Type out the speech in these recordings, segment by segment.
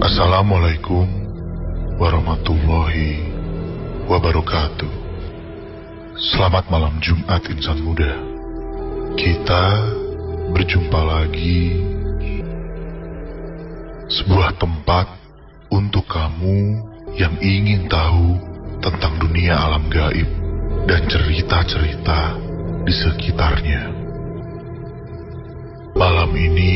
Assalamualaikum warahmatullahi wabarakatuh. Selamat malam Jumat insan muda. Kita berjumpa lagi. Sebuah tempat untuk kamu yang ingin tahu tentang dunia alam gaib dan cerita-cerita di sekitarnya. Malam ini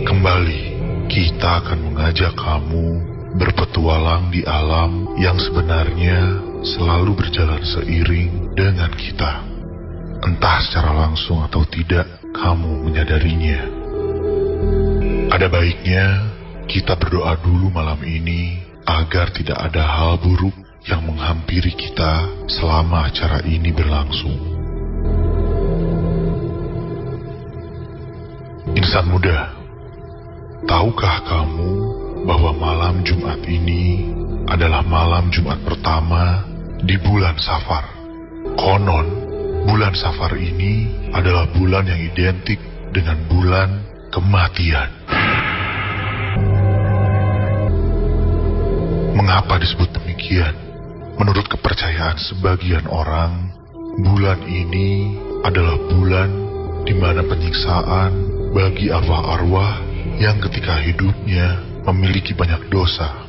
kembali kita akan mengajak kamu berpetualang di alam yang sebenarnya selalu berjalan seiring dengan kita. Entah secara langsung atau tidak kamu menyadarinya. Ada baiknya kita berdoa dulu malam ini agar tidak ada hal buruk yang menghampiri kita selama acara ini berlangsung. Insan muda, tahukah kamu bahwa malam Jumat ini adalah malam Jumat pertama di bulan Safar? Konon, bulan Safar ini adalah bulan yang identik dengan bulan kematian. Mengapa disebut demikian? Menurut kepercayaan sebagian orang, bulan ini adalah bulan di mana penyiksaan bagi arwah-arwah yang ketika hidupnya memiliki banyak dosa.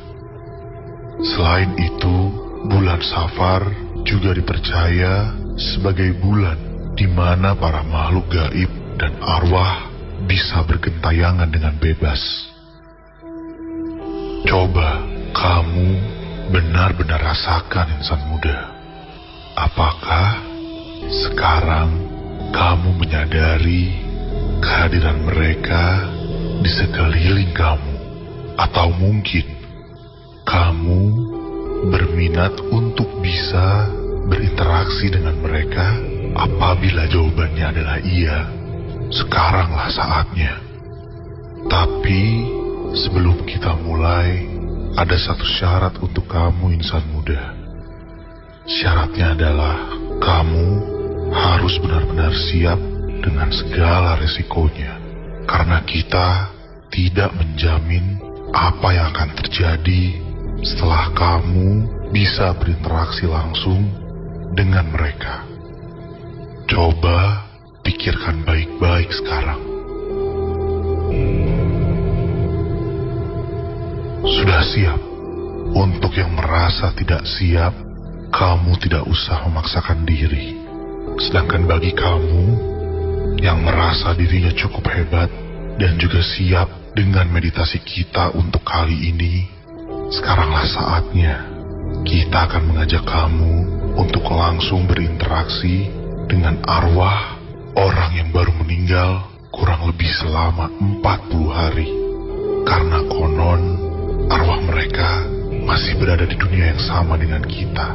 Selain itu, bulan Safar juga dipercaya sebagai bulan di mana para makhluk gaib dan arwah bisa bergentayangan dengan bebas. Coba kamu benar-benar rasakan insan muda. Apakah sekarang kamu menyadari kehadiran mereka di sekeliling kamu? Atau mungkin kamu berminat untuk bisa berinteraksi dengan mereka? Apabila jawabannya adalah iya, sekaranglah saatnya. Tapi sebelum kita mulai, ada satu syarat untuk kamu insan muda. Syaratnya adalah kamu harus benar-benar siap dengan segala resikonya. Karena kita tidak menjamin apa yang akan terjadi setelah kamu bisa berinteraksi langsung dengan mereka. Coba pikirkan baik-baik sekarang. Sudah siap? Untuk yang merasa tidak siap, kamu tidak usah memaksakan diri. Sedangkan bagi kamu yang merasa dirinya cukup hebat dan juga siap dengan meditasi kita untuk kali ini, sekaranglah saatnya kita akan mengajak kamu untuk langsung berinteraksi dengan arwah orang yang baru meninggal kurang lebih selama 40 hari. Karena konon arwah mereka masih berada di dunia yang sama dengan kita.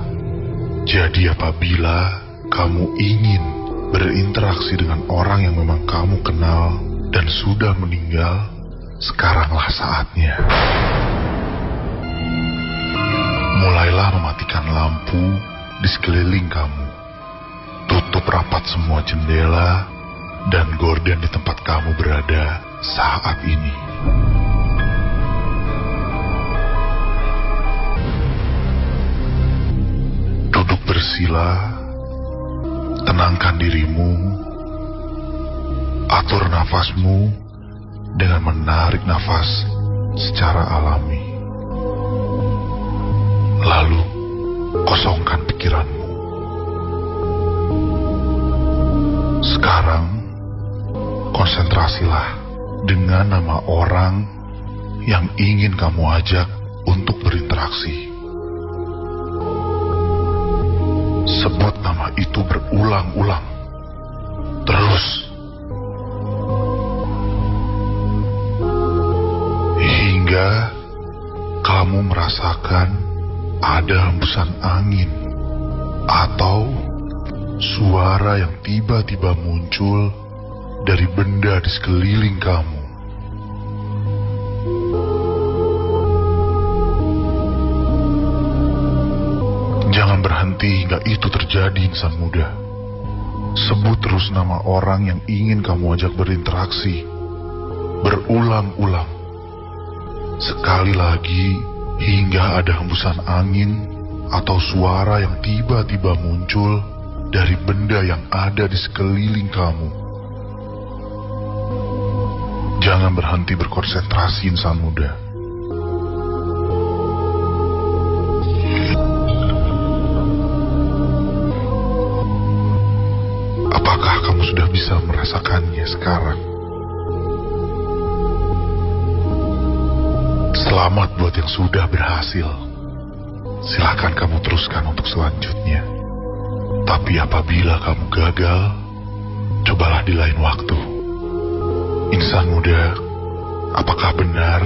Jadi apabila kamu ingin berinteraksi dengan orang yang memang kamu kenal dan sudah meninggal, sekaranglah saatnya. Mulailah mematikan lampu di sekeliling kamu. Tutup rapat semua jendela dan gorden di tempat kamu berada saat ini. Duduk bersila, tenangkan dirimu, atur nafasmu dengan menarik nafas secara alami. Lalu, kosongkan pikiranmu. Sekarang, konsentrasilah dengan nama orang yang ingin kamu ajak untuk berinteraksi. Sebut nama itu berulang-ulang. Terus. Hingga kamu merasakan ada hembusan angin atau suara yang tiba-tiba muncul dari benda di sekeliling kamu. Jangan berhenti hingga itu terjadi insan muda. Sebut terus nama orang yang ingin kamu ajak berinteraksi. Berulang-ulang. Sekali lagi, hingga ada hembusan angin atau suara yang tiba-tiba muncul dari benda yang ada di sekeliling kamu. Jangan berhenti berkonsentrasi, insan muda. Apakah kamu sudah bisa merasakannya sekarang? Selamat buat yang sudah berhasil. Silakan kamu teruskan untuk selanjutnya. Tapi apabila kamu gagal, cobalah di lain waktu. Insan muda, apakah benar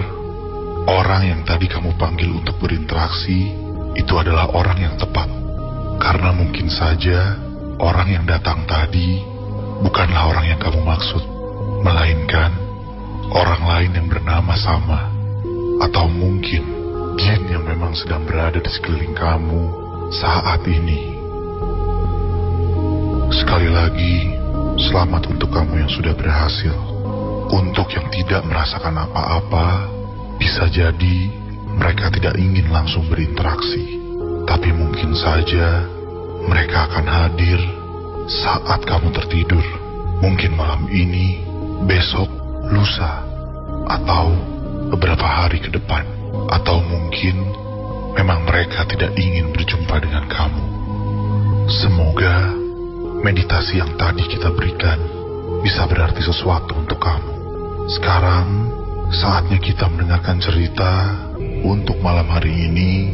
orang yang tadi kamu panggil untuk berinteraksi itu adalah orang yang tepat? Karena mungkin saja orang yang datang tadi bukanlah orang yang kamu maksud, melainkan orang lain yang bernama sama. Atau mungkin jin yang memang sedang berada di sekeliling kamu saat ini. Sekali lagi, selamat untuk kamu yang sudah berhasil. Untuk yang tidak merasakan apa-apa, bisa jadi mereka tidak ingin langsung berinteraksi. Tapi mungkin saja mereka akan hadir saat kamu tertidur. Mungkin malam ini, besok, lusa, atau beberapa hari ke depan. Atau mungkin memang mereka tidak ingin berjumpa dengan kamu. Semoga meditasi yang tadi kita berikan bisa berarti sesuatu untuk kamu. Sekarang saatnya kita mendengarkan cerita untuk malam hari ini.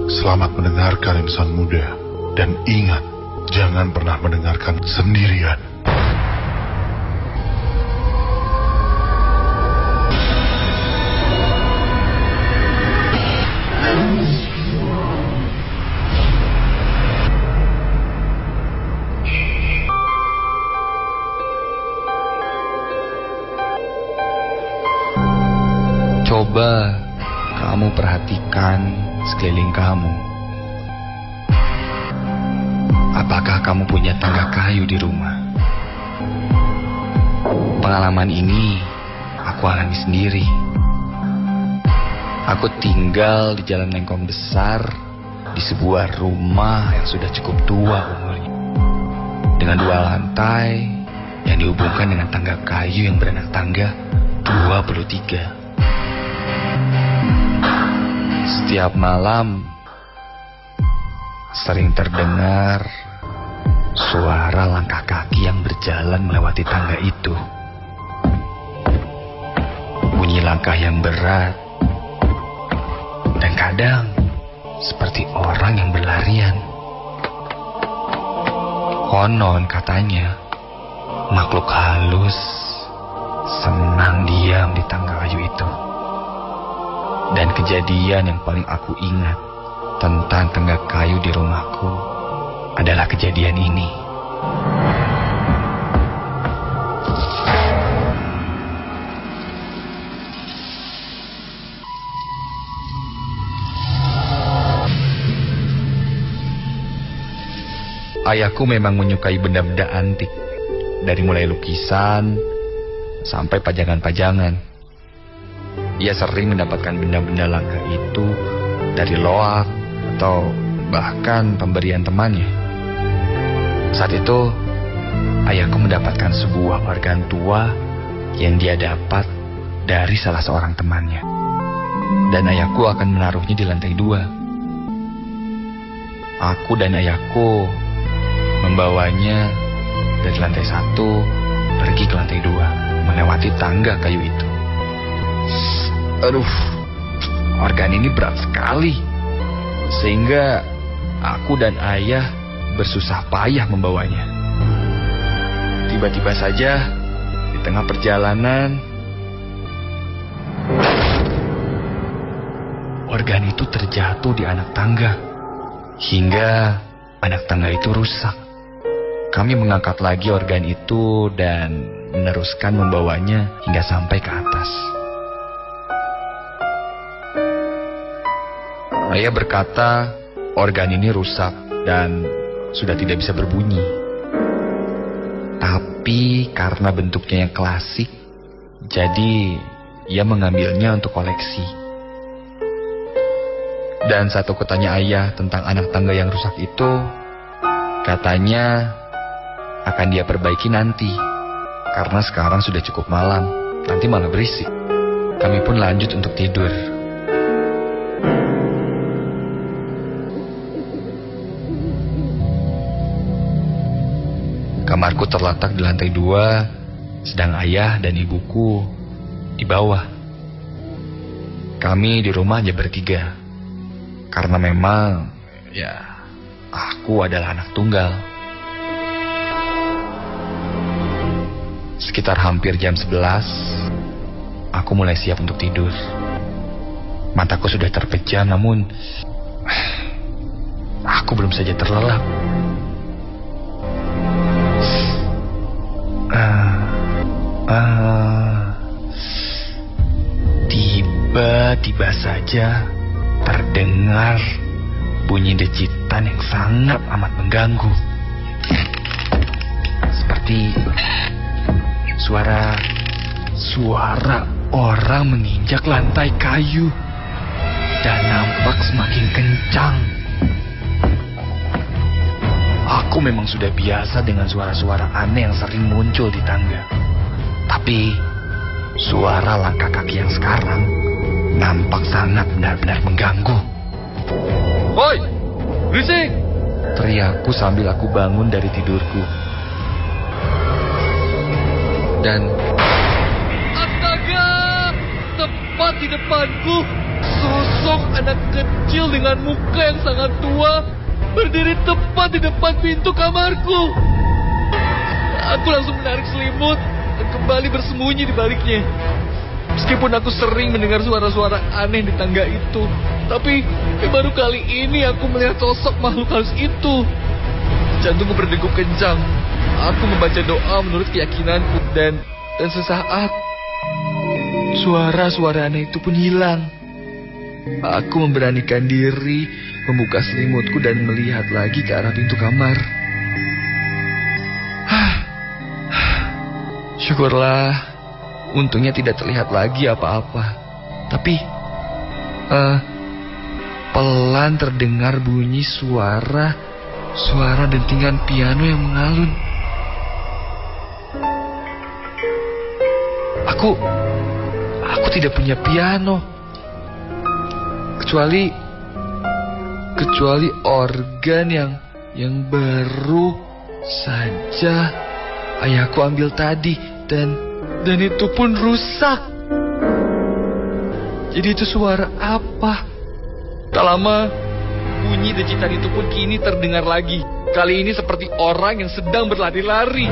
Selamat mendengarkan, insan muda. Dan ingat, jangan pernah mendengarkan sendirian. Coba kamu perhatikan sekeliling kamu. Apakah kamu punya tangga kayu di rumah? Pengalaman ini aku alami sendiri. Aku tinggal di Jalan Lengkong Besar, di sebuah rumah yang sudah cukup tua umurnya, dengan 2 lantai yang dihubungkan dengan tangga kayu yang beranak tangga 23. Setiap malam sering terdengar suara langkah kaki yang berjalan melewati tangga itu. Bunyi langkah yang berat, dan kadang seperti orang yang berlarian. Konon katanya makhluk halus senang diam di tangga kayu itu. Dan kejadian yang paling aku ingat tentang tangga kayu di rumahku adalah kejadian ini. Ayahku memang menyukai benda-benda antik, dari mulai lukisan sampai pajangan-pajangan. Ia sering mendapatkan benda-benda langka itu dari loak atau bahkan pemberian temannya. Saat itu, ayahku mendapatkan sebuah organ tua yang dia dapat dari salah seorang temannya. Dan ayahku akan menaruhnya di lantai 2. Aku dan ayahku membawanya dari lantai 1 pergi ke lantai 2, melewati tangga kayu itu. Aduh, organ ini berat sekali, sehingga aku dan ayah bersusah payah membawanya. Tiba-tiba saja, di tengah perjalanan, organ itu terjatuh di anak tangga, hingga anak tangga itu rusak. Kami mengangkat lagi organ itu dan meneruskan membawanya hingga sampai ke atas. Ayah berkata organ ini rusak dan sudah tidak bisa berbunyi. Tapi karena bentuknya yang klasik, jadi ia mengambilnya untuk koleksi. Dan saat aku tanya ayah tentang anak tangga yang rusak itu, katanya akan dia perbaiki nanti. Karena sekarang sudah cukup malam, nanti malah berisik. Kami pun lanjut untuk tidur. Kamarku terletak di lantai 2, sedang ayah dan ibuku di bawah. Kami di rumah hanya bertiga. Karena memang, aku adalah anak tunggal. Sekitar hampir jam 11, aku mulai siap untuk tidur. Mataku sudah terpejam, namun aku belum saja terlelap. Tiba-tiba saja terdengar bunyi dejitan yang sangat amat mengganggu. Seperti suara orang menginjak lantai kayu dan nampak semakin kencang. Aku memang sudah biasa dengan suara-suara aneh yang sering muncul di tangga. Tapi suara langkah kaki yang sekarang nampak sangat benar-benar mengganggu. "Woi, berisik!" teriakku sambil aku bangun dari tidurku. Dan astaga, tepat di depanku, sosok anak kecil dengan muka yang sangat tua berdiri tepat di depan pintu kamarku. Aku langsung menarik selimut dan kembali bersembunyi di baliknya. Meskipun aku sering mendengar suara-suara aneh di tangga itu, tapi baru kali ini aku melihat sosok makhluk halus itu. Jantungku berdegup kencang. Aku membaca doa menurut keyakinanku dan sesaat suara-suara aneh itu pun hilang. Aku memberanikan diri membuka selimutku dan melihat lagi ke arah pintu kamar. Syukurlah, untungnya tidak terlihat lagi apa-apa. Tapi pelan terdengar bunyi suara dentingan piano yang mengalun. Aku tidak punya piano. Kecuali organ yang baru saja ayahku ambil tadi dan itu pun rusak. Jadi itu suara apa? Tak lama bunyi dejitan itu pun kini terdengar lagi. Kali ini seperti orang yang sedang berlari-lari.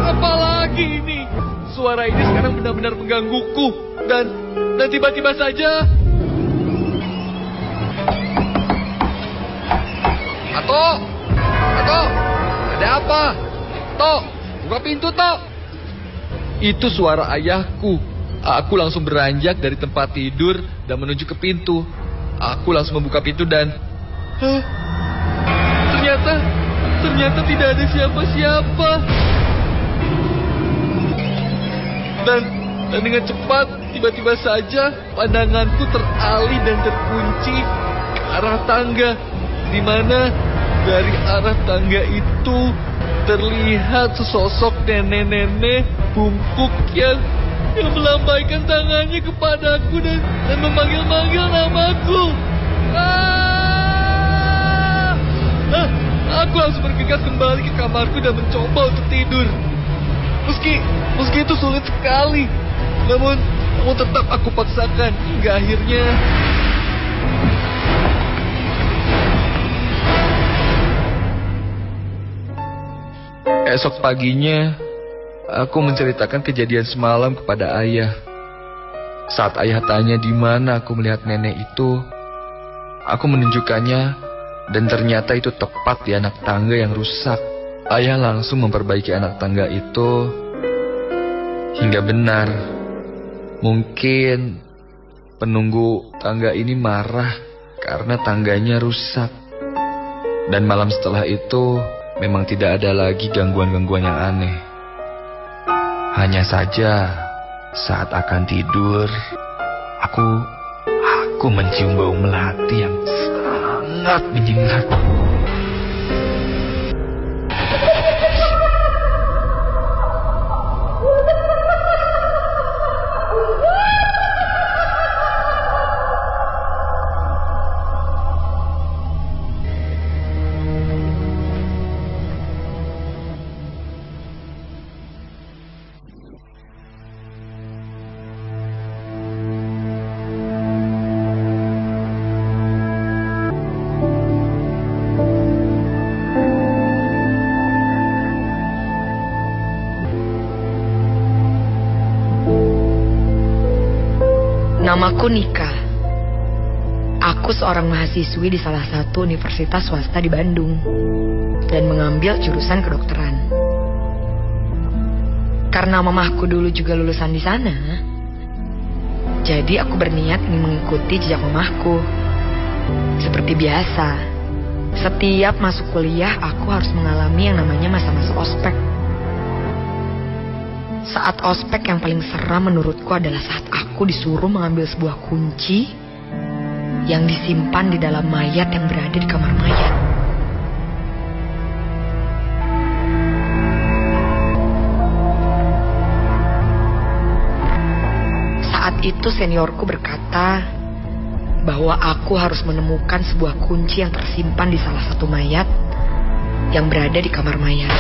Apalagi ini? Suara ini sekarang benar-benar menggangguku. Dan tiba-tiba saja Ato, ada apa? Tok, buka pintu, Tok. Itu suara ayahku. Aku langsung beranjak dari tempat tidur dan menuju ke pintu. Aku langsung membuka pintu dan ternyata tidak ada siapa-siapa. Dan dengan cepat, tiba-tiba saja pandanganku teralih dan terkunci ke arah tangga, di mana dari arah tangga itu terlihat sesosok nenek-nenek bungkuk yang melambaikan tangannya kepadaku dan memanggil-manggil namaku. Aku langsung bergegas kembali ke kamarku dan mencoba untuk tidur. Meski itu sulit sekali, namun tetap aku paksakan hingga akhirnya esok paginya aku menceritakan kejadian semalam kepada ayah. Saat ayah tanya di mana aku melihat nenek itu, aku menunjukkannya dan ternyata itu tepat di anak tangga yang rusak. Ayah langsung memperbaiki anak tangga itu hingga benar. Mungkin penunggu tangga ini marah karena tangganya rusak. Dan malam setelah itu memang tidak ada lagi gangguan-gangguan yang aneh. Hanya saja Saat akan tidur, aku mencium bau melati yang sangat menyengat. Namaku Nika. Aku seorang mahasiswi di salah satu universitas swasta di Bandung dan mengambil jurusan kedokteran. Karena mamahku dulu juga lulusan di sana, jadi aku berniat ingin mengikuti jejak mamahku. Seperti biasa, setiap masuk kuliah aku harus mengalami yang namanya masa-masa ospek. Saat ospek yang paling seram menurutku adalah saat aku disuruh mengambil sebuah kunci yang disimpan di dalam mayat yang berada di kamar mayat. Saat itu seniorku berkata bahwa aku harus menemukan sebuah kunci yang tersimpan di salah satu mayat yang berada di kamar mayat.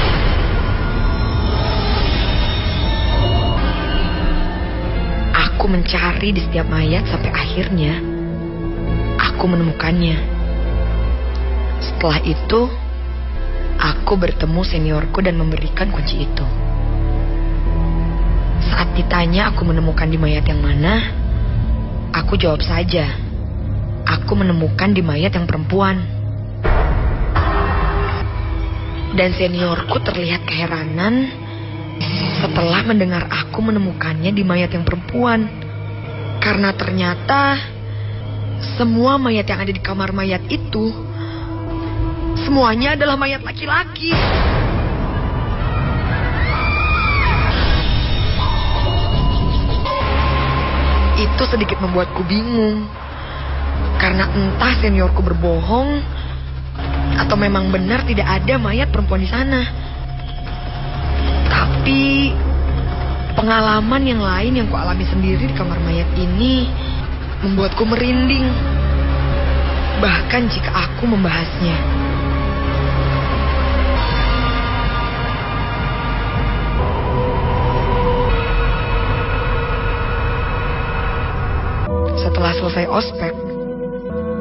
Aku mencari di setiap mayat sampai akhirnya aku menemukannya. Setelah itu, aku bertemu seniorku dan memberikan kunci itu. Saat ditanya aku menemukan di mayat yang mana, aku jawab saja, aku menemukan di mayat yang perempuan. Dan seniorku terlihat keheranan setelah mendengar aku menemukannya di mayat yang perempuan. Karena ternyata semua mayat yang ada di kamar mayat itu semuanya adalah mayat laki-laki. Itu sedikit membuatku bingung. Karena entah seniorku berbohong atau memang benar tidak ada mayat perempuan di sana. Tapi pengalaman yang lain yang kualami sendiri di kamar mayat ini membuatku merinding. Bahkan jika aku membahasnya. Setelah selesai ospek,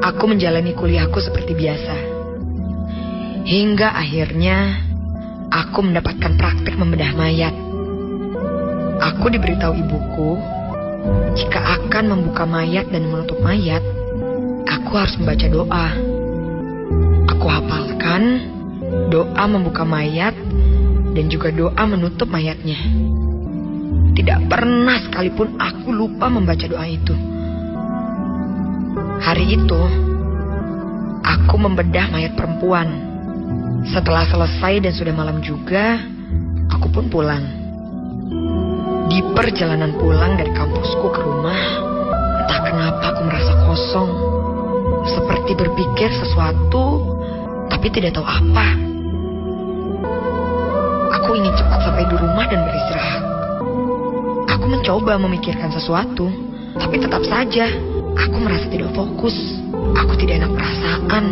aku menjalani kuliahku seperti biasa. Hingga akhirnya aku mendapatkan praktik membedah mayat. Aku diberitahu ibuku, jika akan membuka mayat dan menutup mayat, aku harus membaca doa. Aku hafalkan doa membuka mayat dan juga doa menutup mayatnya. Tidak pernah sekalipun aku lupa membaca doa itu. Hari itu, aku membedah mayat perempuan. Setelah selesai dan sudah malam juga, aku pun pulang. Di perjalanan pulang dari kampusku ke rumah, entah kenapa aku merasa kosong. Seperti berpikir sesuatu, tapi tidak tahu apa. Aku ingin cepat sampai di rumah dan beristirahat. Aku mencoba memikirkan sesuatu, tapi tetap saja aku merasa tidak fokus. Aku tidak enak perasaan.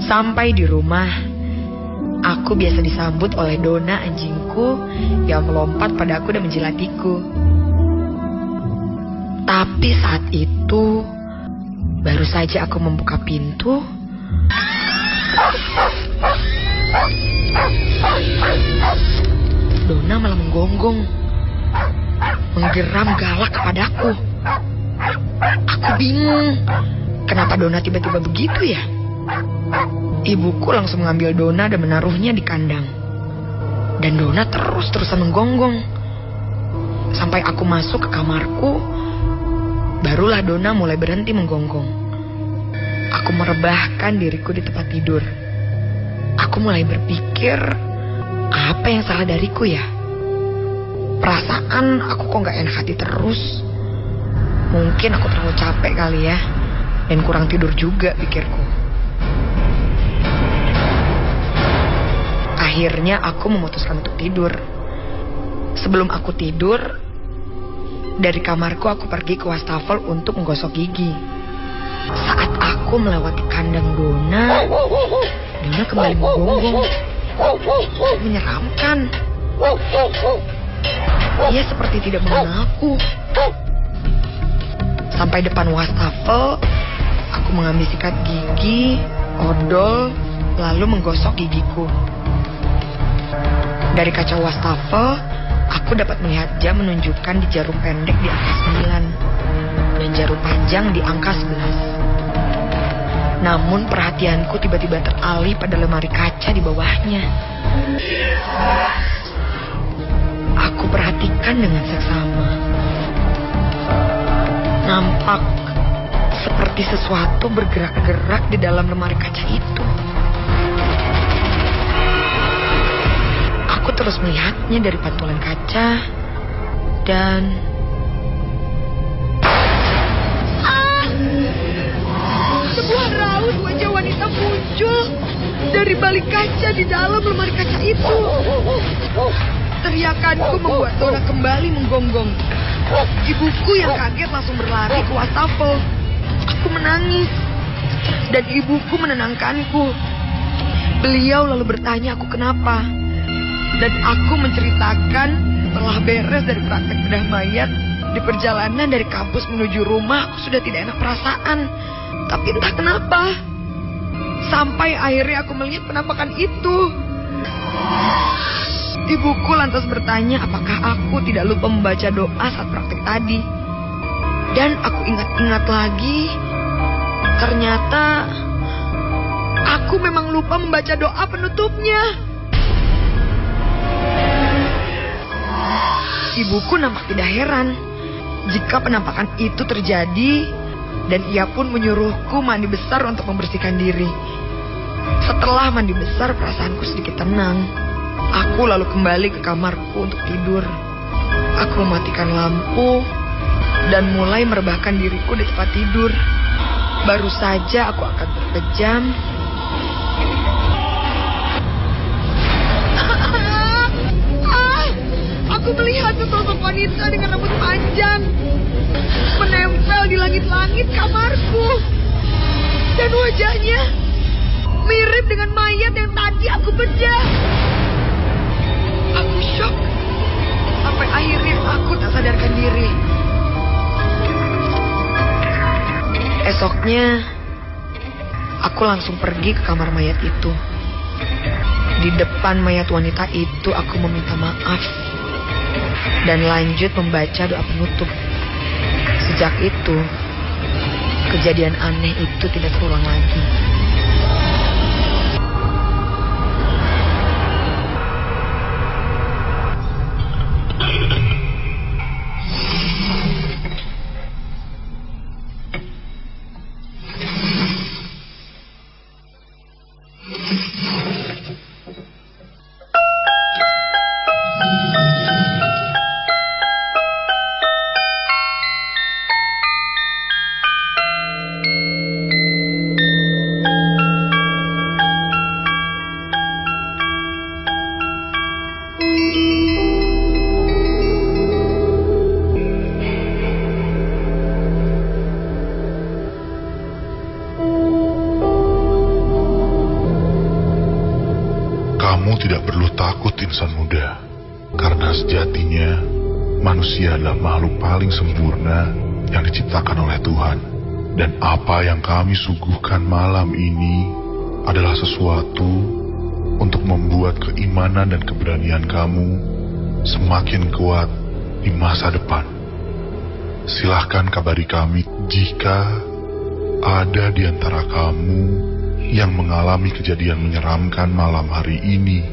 Sampai di rumah, aku biasa disambut oleh Dona anjingku yang melompat padaku dan menjilatiku. Tapi saat itu, baru saja aku membuka pintu, Dona malah menggonggong, menggeram galak kepadaku. Aku bingung, kenapa Dona tiba-tiba begitu ya? Ibuku langsung mengambil Dona dan menaruhnya di kandang. Dan Dona terus-terusan menggonggong. Sampai aku masuk ke kamarku, barulah Dona mulai berhenti menggonggong. Aku merebahkan diriku di tempat tidur. Aku mulai berpikir, apa yang salah dariku ya? Perasaan aku kok gak enak hati terus. Mungkin aku terlalu capek kali ya, dan kurang tidur juga pikirku. Akhirnya aku memutuskan untuk tidur. Sebelum aku tidur, dari kamarku aku pergi ke wastafel untuk menggosok gigi. Saat aku melewati kandang Dona kembali menggonggong. Menyeramkan. Ia seperti tidak mengenalku. Sampai depan wastafel, aku mengambil sikat gigi, odol, lalu menggosok gigiku. Dari kaca wastafel, aku dapat melihat jam menunjukkan di jarum pendek di angka 9 dan jarum panjang di angka 11. Namun perhatianku tiba-tiba teralih pada lemari kaca di bawahnya. Aku perhatikan dengan seksama. Nampak seperti sesuatu bergerak-gerak di dalam lemari kaca itu. Aku terus melihatnya dari pantulan kaca dan... Sebuah raut wajah wanita muncul dari balik kaca di dalam lemari kaca itu. Teriakanku membuat Dona kembali menggonggong. Ibuku yang kaget langsung berlari ke wastafel. Aku menangis dan ibuku menenangkanku. Beliau lalu bertanya aku kenapa. Dan aku menceritakan setelah beres dari praktek bedah mayat, di perjalanan dari kampus menuju rumah aku sudah tidak enak perasaan. Tapi entah kenapa, sampai akhirnya aku melihat penampakan itu. Ibuku lantas bertanya apakah aku tidak lupa membaca doa saat praktek tadi. Dan aku ingat-ingat lagi, ternyata aku memang lupa membaca doa penutupnya. Ibuku nampak tidak heran jika penampakan itu terjadi, dan ia pun menyuruhku mandi besar untuk membersihkan diri. Setelah mandi besar, perasaanku sedikit tenang. Aku lalu kembali ke kamarku untuk tidur. Aku mematikan lampu dan mulai merebahkan diriku di tempat tidur. Baru saja aku akan terpejam, aku melihat sosok wanita dengan rambut panjang menempel di langit-langit kamarku. Dan wajahnya mirip dengan mayat yang tadi aku bedah. Aku shock. Sampai akhirnya aku tak sadarkan diri. Esoknya, aku langsung pergi ke kamar mayat itu. Di depan mayat wanita itu, aku meminta maaf dan lanjut membaca doa penutup. Sejak itu, kejadian aneh itu tidak terulang lagi. Kamu tidak perlu takut, insan muda, karena sejatinya manusia adalah makhluk paling sempurna yang diciptakan oleh Tuhan. Dan apa yang kami suguhkan malam ini adalah sesuatu untuk membuat keimanan dan keberanian kamu semakin kuat di masa depan. Silahkan kabari kami jika ada di antara kamu yang mengalami kejadian menyeramkan malam hari ini,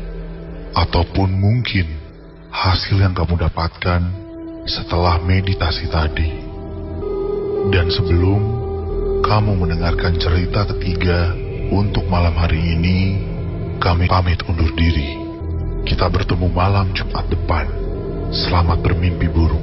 ataupun mungkin hasil yang kamu dapatkan setelah meditasi tadi. Dan sebelum kamu mendengarkan cerita ketiga untuk malam hari ini, kami pamit undur diri. Kita bertemu malam Jumat depan. Selamat bermimpi buruk.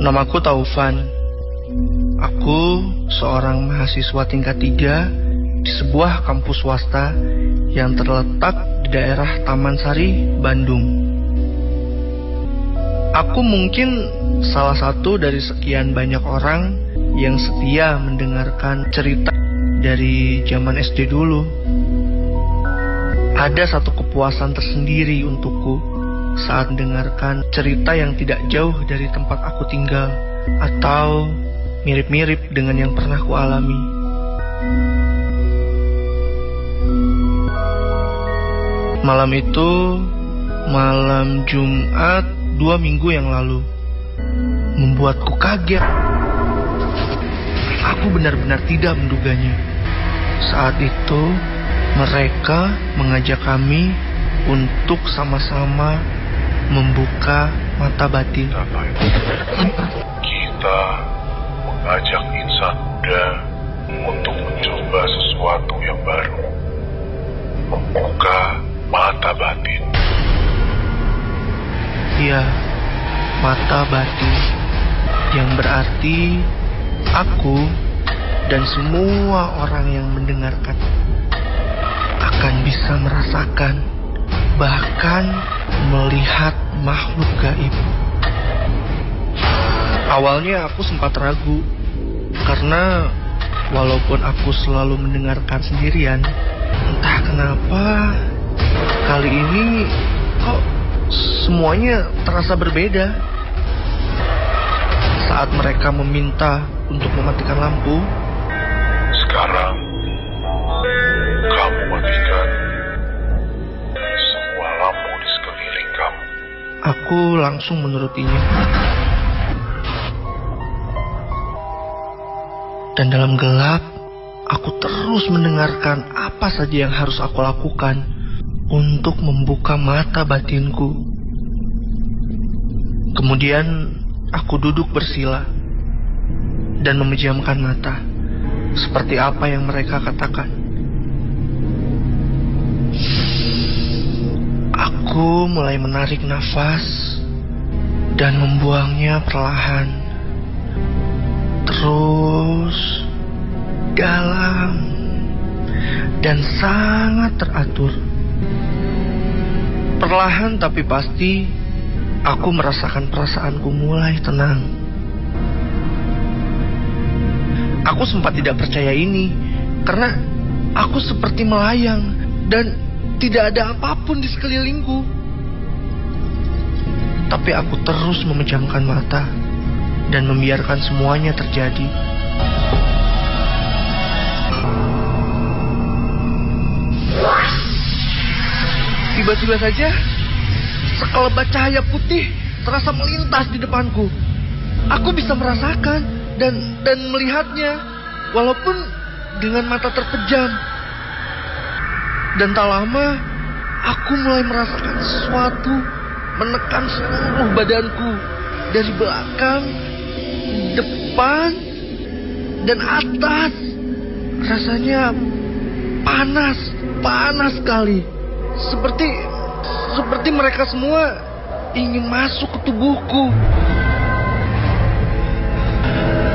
Namaku Taufan. Aku seorang mahasiswa tingkat 3 di sebuah kampus swasta yang terletak di daerah Taman Sari, Bandung. Aku mungkin salah satu dari sekian banyak orang yang setia mendengarkan cerita dari zaman SD dulu. Ada satu kepuasan tersendiri untukku saat mendengarkan cerita yang tidak jauh dari tempat aku tinggal atau mirip-mirip dengan yang pernah ku alami. Malam itu, malam Jumat 2 minggu yang lalu, membuatku kaget. Aku benar-benar tidak menduganya. Saat itu, mereka mengajak kami untuk sama-sama membuka mata batin. Kita mengajak insan muda untuk mencoba sesuatu yang baru. Membuka mata batin. Ya, mata batin. Yang berarti aku dan semua orang yang mendengarkan akan bisa merasakan, bahkan melihat makhluk gaib. Awalnya aku sempat ragu, karena walaupun aku selalu mendengarkan sendirian, entah kenapa kali ini kok semuanya terasa berbeda. Saat mereka meminta untuk mematikan lampu, sekarang kamu matikan semua lampu di sekeliling kamu. aku langsung menurutinya. Dan dalam gelap, aku terus mendengarkan apa saja yang harus aku lakukan untuk membuka mata batinku. Kemudian aku duduk bersila dan memejamkan mata, seperti apa yang mereka katakan. Aku mulai menarik nafas dan membuangnya perlahan, terus dalam dan sangat teratur. Perlahan tapi pasti, aku merasakan perasaanku mulai tenang. Aku sempat tidak percaya ini, karena aku seperti melayang dan tidak ada apapun di sekelilingku. Tapi aku terus memejamkan mata dan membiarkan semuanya terjadi. Tiba-tiba saja, sekelebat cahaya putih terasa melintas di depanku. Aku bisa merasakan dan melihatnya, walaupun dengan mata terpejam. Dan tak lama, aku mulai merasakan sesuatu menekan seluruh badanku, dari belakang, depan, dan atas. Rasanya panas sekali. Seperti mereka semua ingin masuk ke tubuhku.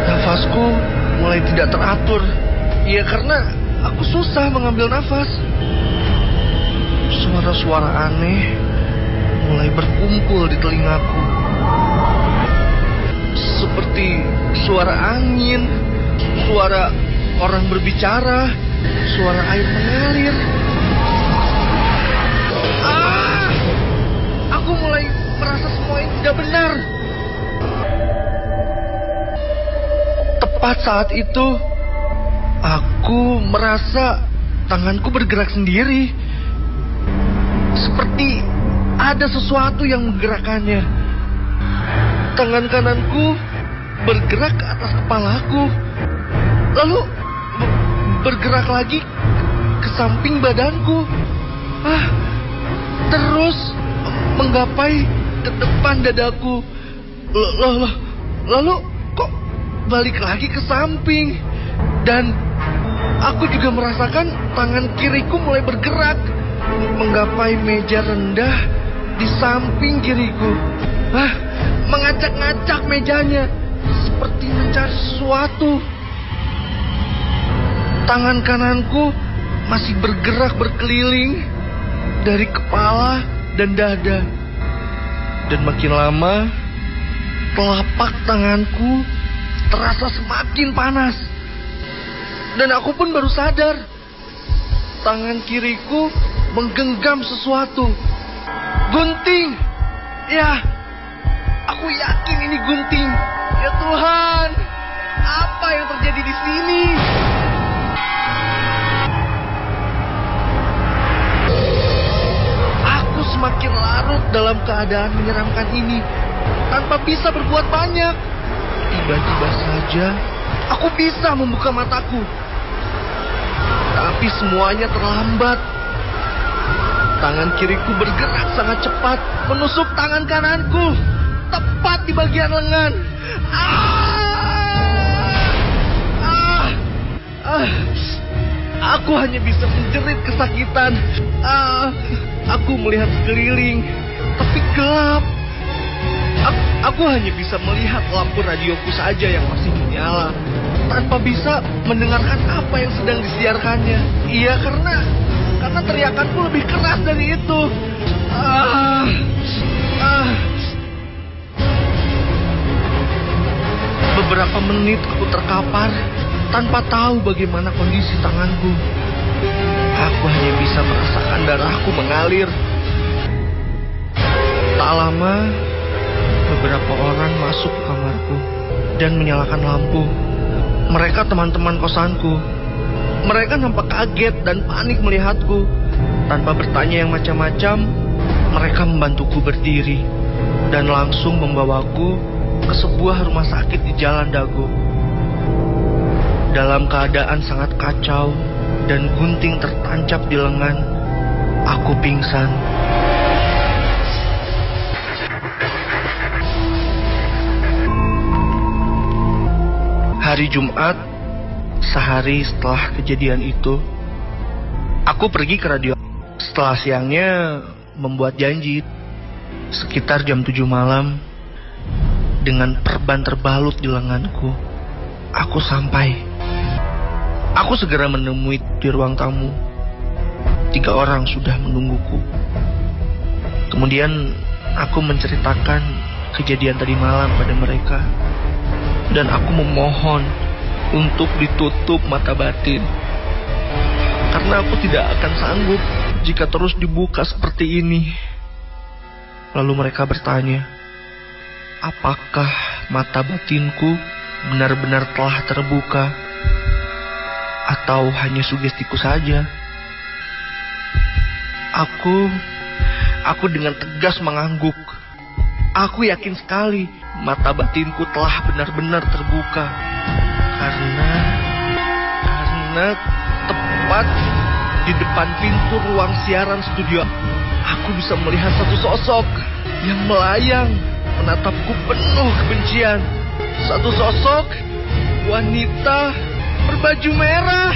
Nafasku mulai tidak teratur. Ya, karena aku susah mengambil nafas. Suara-suara aneh mulai berkumpul di telingaku, seperti suara angin, suara orang berbicara, suara air mengalir. Aku mulai merasa semua ini tidak benar. Tepat saat itu, aku merasa tanganku bergerak sendiri, seperti ada sesuatu yang menggerakkannya. Tangan kananku bergerak ke atas kepalaku, lalu bergerak lagi ke samping badanku. Terus menggapai ke depan dadaku. Lalu kok balik lagi ke samping. Dan aku juga merasakan tangan kiriku mulai bergerak menggapai meja rendah di samping kiriku. Mengacak-ngacak mejanya seperti mencari sesuatu. Tangan kananku masih bergerak berkeliling dari kepala dan dada. Dan makin lama telapak tanganku terasa semakin panas. Dan aku pun baru sadar tangan kiriku menggenggam sesuatu. Gunting. Ya, aku yakin ini gunting. Ya Tuhan, apa yang terjadi di sini? Aku semakin larut dalam keadaan menyeramkan ini tanpa bisa berbuat banyak. Tiba-tiba saja aku bisa membuka mataku. Tapi semuanya terlambat. Tangan kiriku bergerak sangat cepat menusuk tangan kananku, tepat di bagian lengan. Aku hanya bisa menjerit kesakitan. Aku melihat sekeliling, tapi gelap. Aku hanya bisa melihat lampu radioku saja yang masih menyala, tanpa bisa mendengarkan apa yang sedang disiarkannya. Iya, karena teriakanku lebih keras dari itu. Beberapa menit aku terkapar tanpa tahu bagaimana kondisi tanganku. Aku hanya bisa merasakan darahku mengalir. Tak lama, beberapa orang masuk ke kamarku dan menyalakan lampu. Mereka teman-teman kosanku. Mereka nampak kaget dan panik melihatku. Tanpa bertanya yang macam-macam, mereka membantuku berdiri dan langsung membawaku ke sebuah rumah sakit di Jalan Dago. Dalam keadaan sangat kacau dan gunting tertancap di lengan, aku pingsan. Hari Jumat, sehari setelah kejadian itu, aku pergi ke radio. Setelah siangnya membuat janji. Sekitar jam 7 malam, dengan perban terbalut di lenganku, aku sampai. Aku segera menemui di ruang tamu. 3 orang sudah menungguku. Kemudian aku menceritakan kejadian tadi malam pada mereka. Dan aku memohon untuk ditutup mata batin. Karena aku tidak akan sanggup jika terus dibuka seperti ini. Lalu mereka bertanya, apakah mata batinku benar-benar telah terbuka? Atau hanya sugestiku saja? Aku dengan tegas mengangguk. Aku yakin sekali mata batinku telah benar-benar terbuka. Karena tepat di depan pintu ruang siaran studio, aku bisa melihat satu sosok yang melayang menatapku penuh kebencian. Satu sosok wanita berbaju merah.